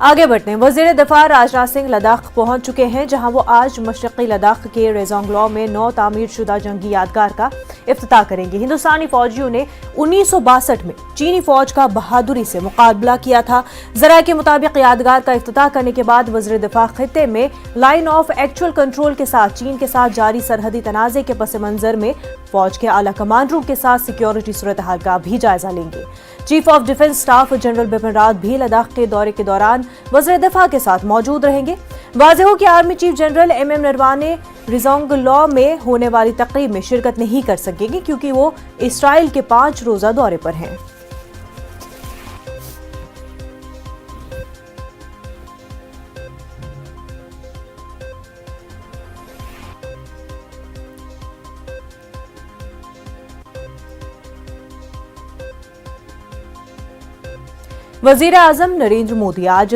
आगे बढ़ते हैं। वजीर दिफा राजनाथ सिंह लद्दाख पहुंच चुके हैं, जहां वो आज मशरक़ी लद्दाख के रेजोंगलॉ में नौ तामीर शुदा जंगी यादगार का इफ्तिताह करेंगे। हिंदुस्तानी फौजियों ने 1962 में चीनी फौज का बहादुरी से मुकाबला किया था। जरा के मुताबिक यादगार का इफ्तिताह करने के बाद वजीर दिफा खित्ते में लाइन ऑफ एक्चुअल कंट्रोल के साथ चीन के साथ जारी सरहदी तनाज़े के पस मंजर में फौज के आला कमांडरों के साथ सिक्योरिटी सूरत हाल का भी जायजा लेंगे। Chief of defence staff general Bipin Rawat भी लद्दाख के दौरे के दौरान वज़ीर दिफा के साथ मौजूद रहेंगे। वाज़ेह हो कि army chief general MM Naravane Rezang La में होने वाली तकरीब में शिरकत नहीं कर सकेंगे, क्योंकि वो इसराइल के 5 रोजा दौरे पर हैं। वज़ीर आज़म नरेंद्र मोदी आज